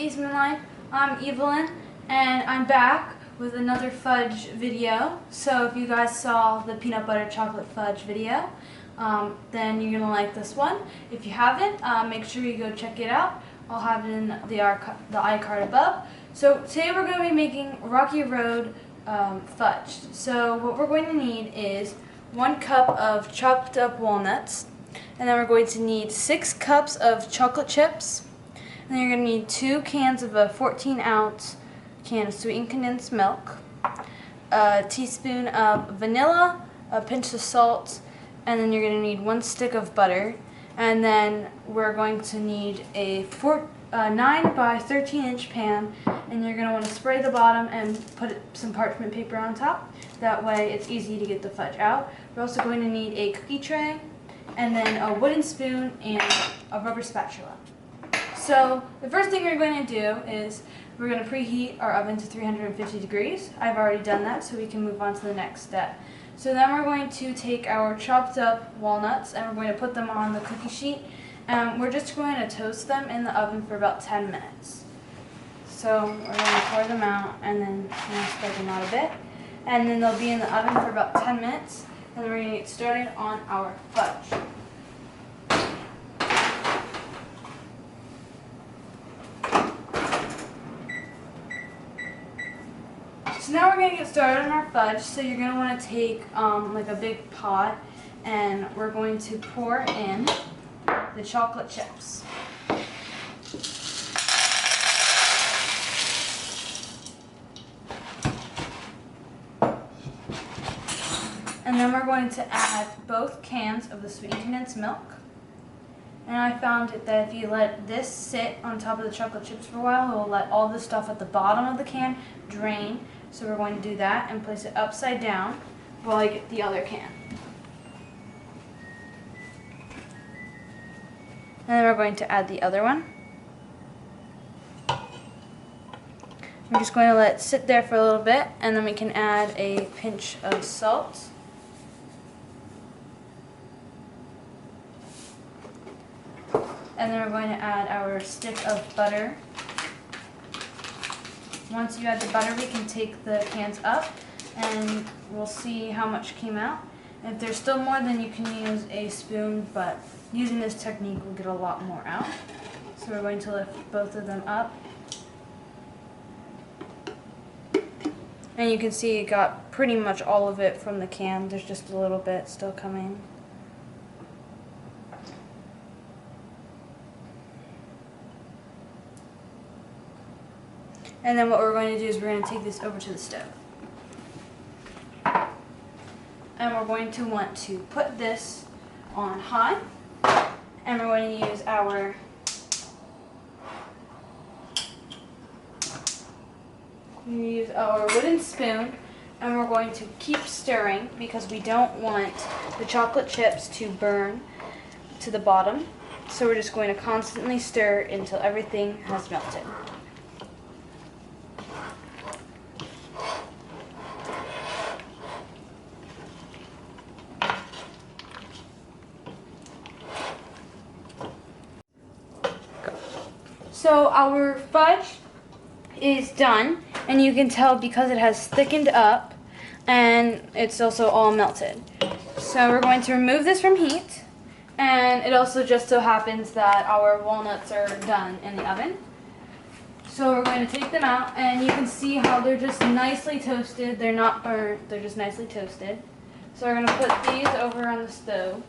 the Eastman Life. I'm Evelyn, and I'm back with another fudge video. So if you guys saw the peanut butter chocolate fudge video, then you're gonna like this one. If you haven't, make sure you go check it out. I'll have it in the iCard above. So today we're going to be making Rocky Road fudge. So what we're going to need is 1 cup of chopped up walnuts, and then we're going to need 6 cups of chocolate chips, and then you're going to need 2 cans of a 14-ounce can of sweetened condensed milk, a teaspoon of vanilla, a pinch of salt, and then you're going to need 1 stick of butter, and then we're going to need a 9 by 13 inch pan, and you're going to want to spray the bottom and put some parchment paper on top. That way it's easy to get the fudge out. We're also going to need a cookie tray, and then a wooden spoon and a rubber spatula. So the first thing we're going to do is we're going to preheat our oven to 350 degrees. I've already done that, so we can move on to the next step. So then we're going to take our chopped up walnuts and we're going to put them on the cookie sheet. We're just going to toast them in the oven for about 10 minutes. So we're going to pour them out and then spread them out a bit. And then they'll be in the oven for about 10 minutes. And then we're going to get started on our fudge. So now we're going to get started on our fudge. So you're going to want to take like a big pot, and we're going to pour in the chocolate chips. And then we're going to add both cans of the sweetened condensed milk. And I found that if you let this sit on top of the chocolate chips for a while, it will let all the stuff at the bottom of the can drain. So we're going to do that and place it upside down while I get the other can. And then we're going to add the other one. I'm just going to let it sit there for a little bit, and then we can add a pinch of salt. And then we're going to add our stick of butter. Once you add the butter, we can take the cans up and we'll see how much came out. If there's still more, then you can use a spoon, but using this technique will get a lot more out. So we're going to lift both of them up. And you can see it got pretty much all of it from the can. There's just a little bit still coming. And then what we're going to do is we're going to take this over to the stove. And we're going to want to put this on high. And we're going to use our wooden spoon. And we're going to keep stirring because we don't want the chocolate chips to burn to the bottom. So we're just going to constantly stir until everything has melted. So our fudge is done, and you can tell because it has thickened up and it's also all melted. So we're going to remove this from heat, and it also just so happens that our walnuts are done in the oven. So we're going to take them out, and you can see how they're just nicely toasted. They're not burnt, they're just nicely toasted. So we're going to put these over on the stove,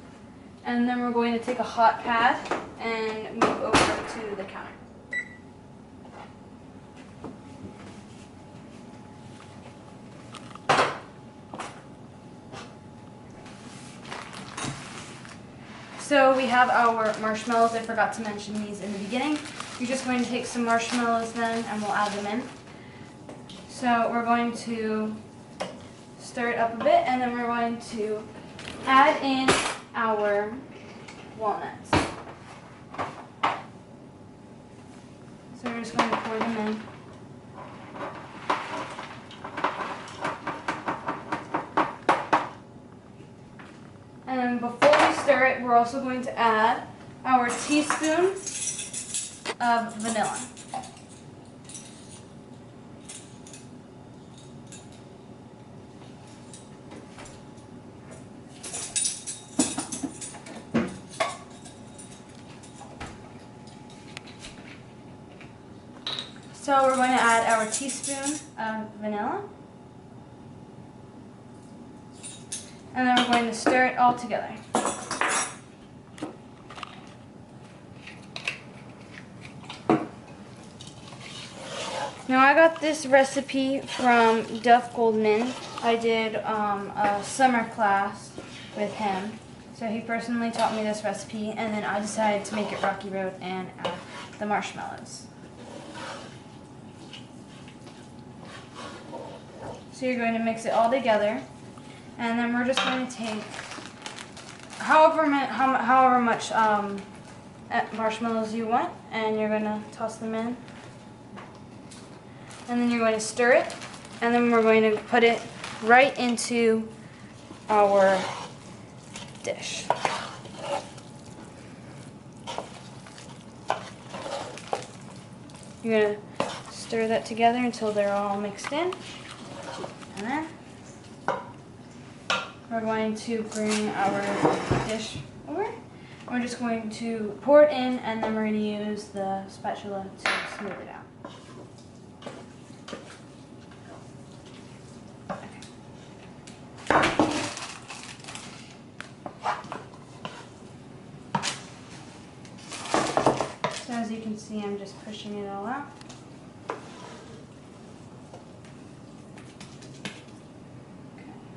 and then we're going to take a hot pad and move over to the counter. So we have our marshmallows. I forgot to mention these in the beginning. You're just going to take some marshmallows then, and we'll add them in. So we're going to stir it up a bit, and then we're going to add in our walnuts. So we're just going to pour them in. And before we stir it, we're also going to add our teaspoon of vanilla. So we're going to add our teaspoon of vanilla. And then we're going to stir it all together. Now I got this recipe from Duff Goldman. I did a summer class with him. So he personally taught me this recipe, and then I decided to make it Rocky Road and add the marshmallows. So you're going to mix it all together, and then we're just going to take however much marshmallows you want, and you're going to toss them in. And then you're going to stir it, and then we're going to put it right into our dish. You're going to stir that together until they're all mixed in. And then we're going to bring our dish over. We're just going to pour it in, and then we're going to use the spatula to smooth it out. So as you can see, I'm just pushing it all out.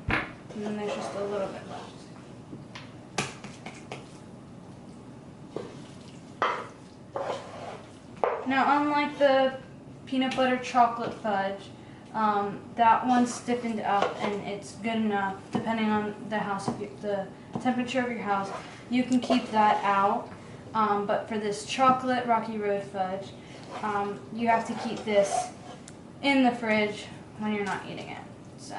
Okay. And then there's just a little bit left. Now, unlike the peanut butter chocolate fudge, that one stiffened up and it's good enough, depending on the house, the temperature of your house. You can keep that out. But for this chocolate Rocky Road fudge, you have to keep this in the fridge when you're not eating it. So.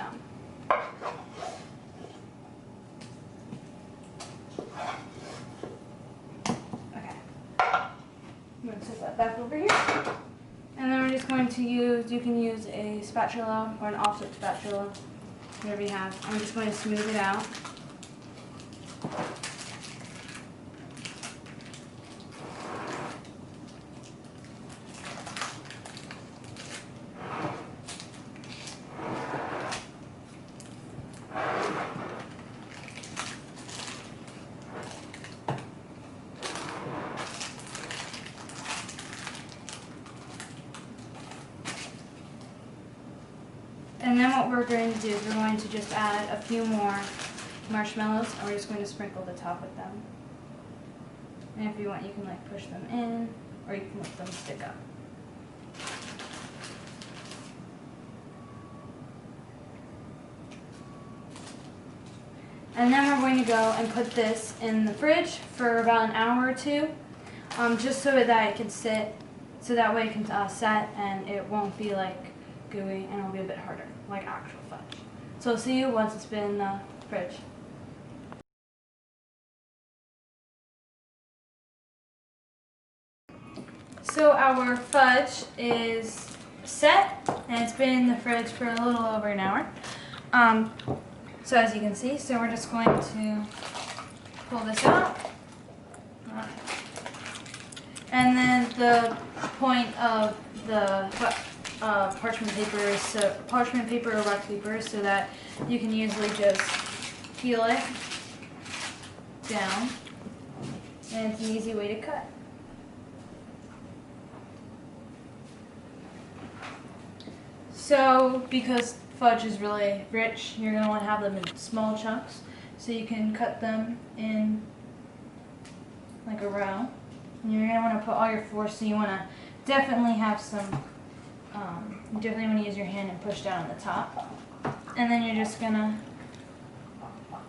Okay. I'm going to set that back over here. And then we're just going to use, you can use a spatula or an offset spatula, whatever you have. I'm just going to smooth it out. And then what we're going to do is we're going to just add a few more marshmallows, and we're just going to sprinkle the top with them. And if you want, you can like push them in, or you can let them stick up. And then we're going to go and put this in the fridge for about an hour or two, just so that it can sit, so that way it can set and it won't be like gooey, and it'll be a bit harder, like actual fudge. So I'll see you once it's been in the fridge. So our fudge is set, and it's been in the fridge for a little over an hour. So as you can see, so we're just going to pull this out. And then the point of the parchment paper is parchment paper or rock paper, so that you can usually just peel it down, and it's an easy way to cut. So because fudge is really rich, you're going to want to have them in small chunks, so you can cut them in like a row. And you're going to want to put all your force, so you want to definitely have some, you definitely want to use your hand and push down on the top. And then you're just going to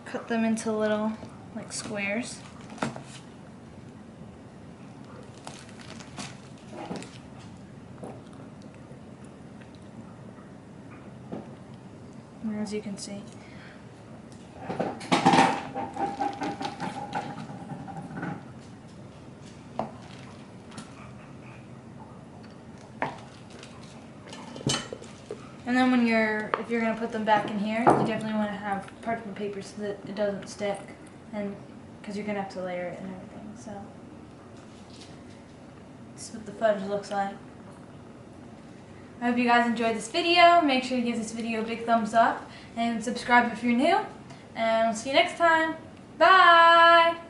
cut them into little like squares. As you can see. And then when if you're going to put them back in here, you definitely want to have parchment paper so that it doesn't stick, and because you're going to have to layer it and everything. So this is what the fudge looks like. I hope you guys enjoyed this video. Make sure to give this video a big thumbs up and subscribe if you're new. And we'll see you next time. Bye!